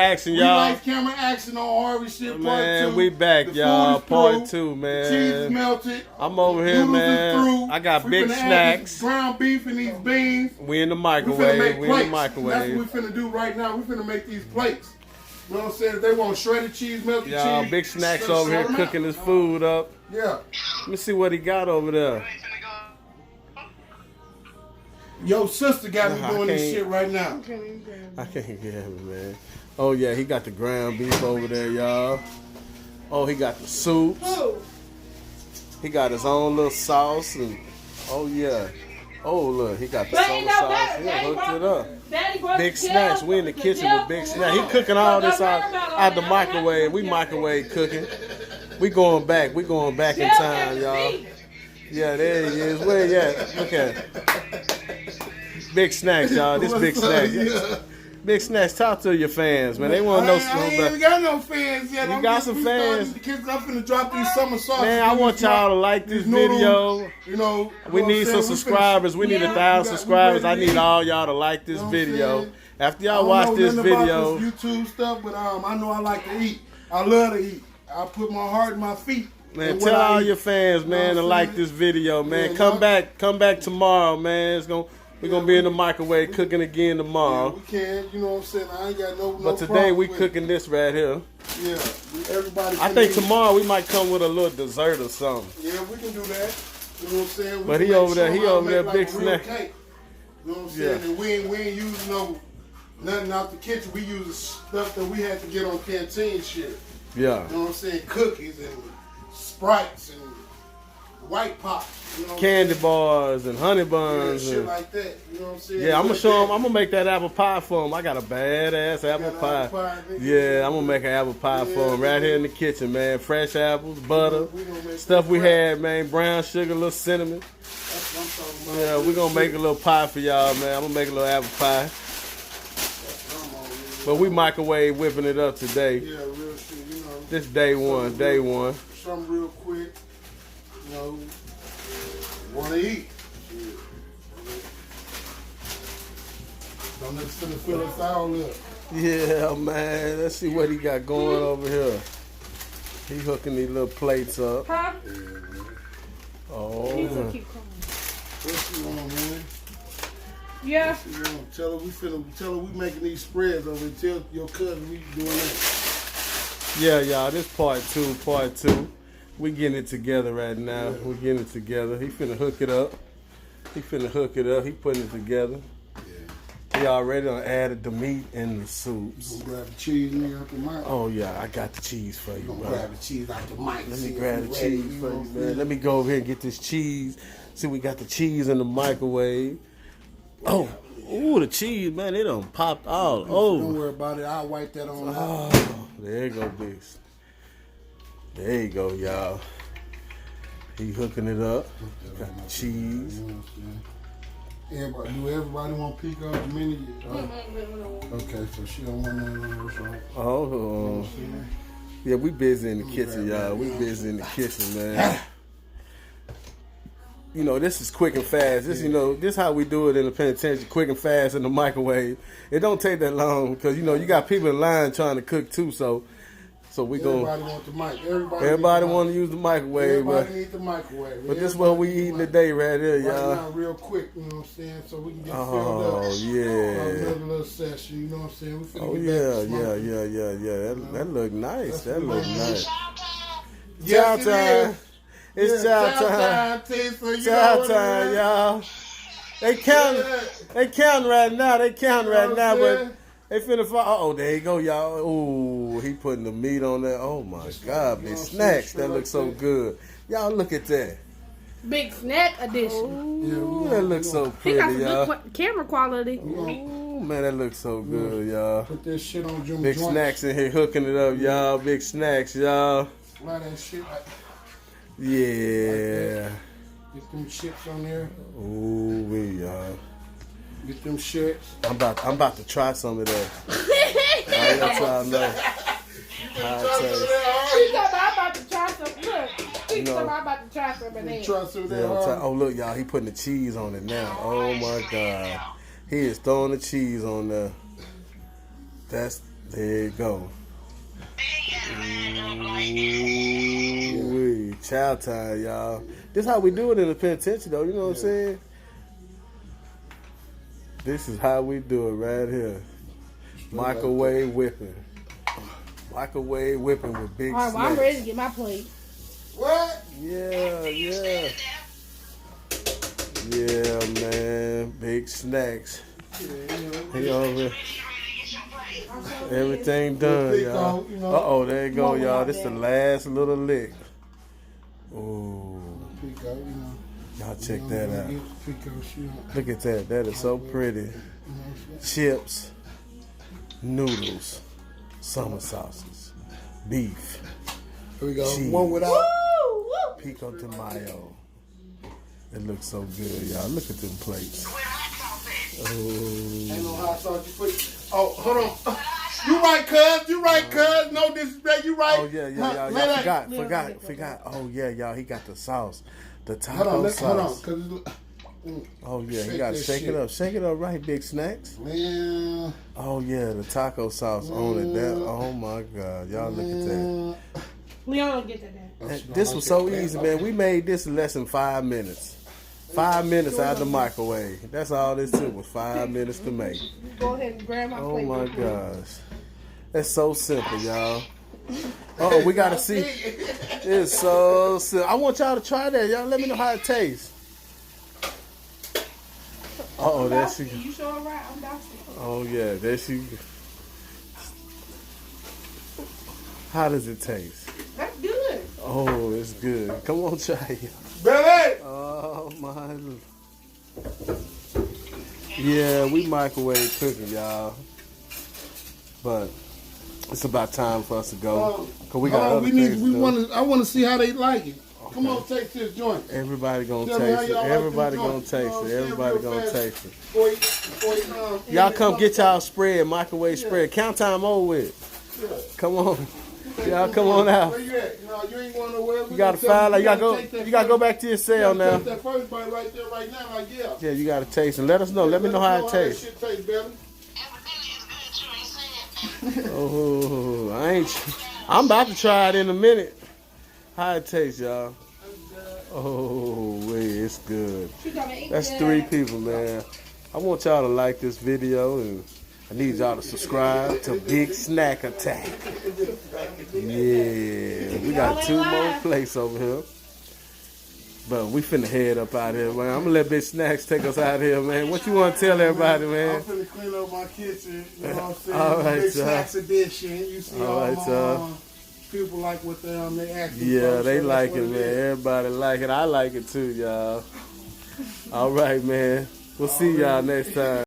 action, Real y'all. life camera action on Harvey shit part 2. Man, we back, y'all. Part 2, man. The cheese is melted. I'm over here, Noodles man. is through. I got We big finna add snacks. this ground beef and these beans. We in the We finna microwave. make We plates. in the microwave. That's what we finna do right now. We finna make these plates. You know what I'm saying? If they want shredded cheese, melted Y'all, cheese. Big Snacks sort over here them cooking out. his food up. Yeah. Let me see what he got over there. Yo, sister got me I doing this can't- shit right now. I can't get him, man. Oh, yeah, he got the ground beef over there, y'all. Oh, he got the soups. He got his own little sauce. And oh, yeah. Oh, look, he got the soda sauce. He hooked it up. Big Snacks. We in the kitchen with Big Snacks. He cooking all this out the microwave. We microwave cooking. We going back. We going back in time, y'all. Yeah, there he is. Where he at? Look at it. Big Snacks, y'all. This Big Snacks. Yeah. Big Snacks, talk to your fans, man. They want to know I something. ain't even got no fans yet. You got some fans. The kids, I'm finna drop these summer sauces. Man, I want y'all to like this video. You know, We need some subscribers. We need 1,000 subscribers. I need all y'all to like this You know what I'm video. saying? After y'all watch this video, This YouTube stuff, but I know I like to eat. I love to eat. I put my heart and my feet. man, in what tell I all eat. your fans, You man, know to what I'm like saying? this video, man. Yeah, Come back tomorrow, man. We're gonna be in the microwave cooking again Yeah, tomorrow. we can. You know what I'm saying? I ain't got no. But today problem we with cooking this right here. it. Yeah, everybody. I can think eat. tomorrow we might come with a little dessert or something. Yeah, we can do that. You know what I'm saying? We But can he make over there, sure he I over make there, like Big a real Snack. cake. You know what I'm Yeah. saying? And we ain't using nothing out the kitchen. We use the stuff that we had to get on canteen shit. Yeah. You know what I'm saying? Cookies and Sprites and White Pops. You know what I'm Candy saying? bars and honey Yeah, buns. shit And, like that. You know what I'm saying? yeah, I'm gonna Like show him. that. I'm gonna make that apple pie for him. I got a badass apple got pie. apple pie, nigga. Yeah, I'm gonna make an apple pie for him right here in the kitchen, man. Fresh apples, butter, We gonna make stuff that we crack. had, man. Brown sugar, a little cinnamon. That's what I'm talking about. Yeah, we're gonna make a little pie for y'all, man. I'm gonna make a little apple pie. Come on, man. But we microwave whipping it up today. Yeah, real shit. You know, This day one, day one. something real quick. You know, want to eat. Shit. Don't let us finna fill us all up. Yeah, man. Let's see what he got going over here. He hooking these little plates up. Huh? Oh, Keep man. coming. What you want, man? Yeah. What you want? Tell her we making these spreads over here. Tell your cousin we doing that. Yeah, y'all. This part two. We getting it together right now. We getting it together. He finna hook it up. He putting it together. He already done added the meat and the soups. Gonna grab the cheese, nigga, out the mic. Oh yeah, I got the cheese for you, Gonna bro. grab the cheese out the mic. Let see me if grab we the ready, cheese for know you, what I'm man. saying? Let me go over here and get this cheese. See, we got the cheese in the microwave. Oh, ooh, the cheese, man, it done popped all Don't over. worry about it. I'll wipe that on out. Oh, there you go, Biggs. There you go, y'all. He hooking it up. Got the cheese. You know what I'm saying? Everybody want to peek out the menu? Okay, so she don't want none of those. Oh, yeah, we busy in the kitchen, y'all. We busy in the kitchen, man. You know, this is quick and fast. This how we do it in the penitentiary, quick and fast in the microwave. It don't take that long because, you got people in line trying to cook too, so we go. Everybody want the mic. Everybody want to use the microwave, Everybody need the microwave. but this is what we eating today right here, Right y'all. now, real quick, you know what I'm saying? So we can get filled Oh, up. yeah. Another little session, you know what I'm saying? We finna Oh, get yeah. back to smoking. That look nice. That look nice. Yes, Chow time. It's chow time. Chow time, y'all. They counting right now. But they finna fall. Oh, there you go, y'all. Oh, he putting the meat on there. Oh my God, big snacks. That looks so good. Y'all look at that. Big snack edition. Ooh, that looks so He got pretty, some y'all. good camera quality. Ooh, man, that looks so good, y'all. Put that shit on Jim Big joints. snacks in here hooking it up, y'all. Big snacks, y'all. Fly that shit like Yeah. get them chips on there. Ooh, y'all. Get them shits. I'm about to try some of that. I let y'all know. How it tastes. He talking about I'm about to try some. Look. He No. talking about I'm about to try some of that. Try some of Yeah, that I'm try- hard. oh look, y'all, he putting the cheese on it now. Oh my God, he is throwing the cheese on there. There you go. Ooh, chow time, y'all. This how we do it in the penitentiary, though. You know what I'm saying? This is how we do it right here. Microwave whipping. Microwave whipping with big All right, well, I'm ready to get my plate. What? Yeah. Yeah, man. Big snacks. He over. Everything done, y'all. Uh-oh, there you go, y'all. This the last little lick. Ooh. Y'all check that out. Look at that. That is so pretty. Chips, noodles, summer sauces, beef, Here we go. cheese, One without. pico de mayo. It looks so good, y'all. Look at them plates. Ain't no hot sauce. You put. Oh, hold on. You right, cuz. You right, cuz. No disrespect. You right. Oh, yeah, y'all. Forgot. Oh, yeah, y'all. He got the sauce. The taco sauce. Hold on. Cause Oh, yeah. He Shake got to that shake it shit. up. Shake it up right, Big Snacks. man. Oh, yeah. The taco sauce on it. That, oh, my God. Y'all look at that. Leon don't get that. This was so easy, man. We made this in less than 5 minutes. 5 minutes out of the microwave. That's all this took was 5 minutes to make. Go ahead and grab my Oh plate. my gosh. That's so simple, y'all. Oh, we gotta see. It's so simple. I want y'all to try that. Y'all let me know how it tastes. Oh, there she go. You sure right? I'm Dawson. Oh yeah, there she. How does it taste? That's good. Oh, it's good. Come on, try it. Billy. Oh my. Yeah, we microwave cooking, y'all. But it's about time for us to go. Cause we got other things to do. I want to see how they like it. Come on, taste this joint. Everybody gonna Tell me how taste it. y'all like Everybody them gonna joints. You know taste what it. I'm Everybody saying? gonna Real taste it. Before you, Y'all come get y'all spread, microwave spread. Count time over with. Come on. Y'all come on out. Where you at? No, you ain't going nowhere. You gotta find out. You gotta go back to your cell now. Take that first bite right there, right now, like yeah. Yeah, you gotta taste and let us know. Let me know how it tastes. That shit tastes, Billy. Oh, I'm about to try it in a minute. How it tastes, y'all? Oh, wait, it's good. That's 3 people, man. I want y'all to like this video, and I need y'all to subscribe to Big Snack Attack. Yeah, we got 2 more plates over here. But we finna head up out here, man. I'm gonna let Big Snacks take us out here, man. What you want to tell everybody, man? I'm finna clean up my kitchen. You know what I'm saying? All right, Big y'all. Snacks edition. You see All right, my y'all. people like what they asking Yeah, for, they so like that's it, what man. is. Everybody like it. I like it too, y'all. All right, man. We'll see y'all next time.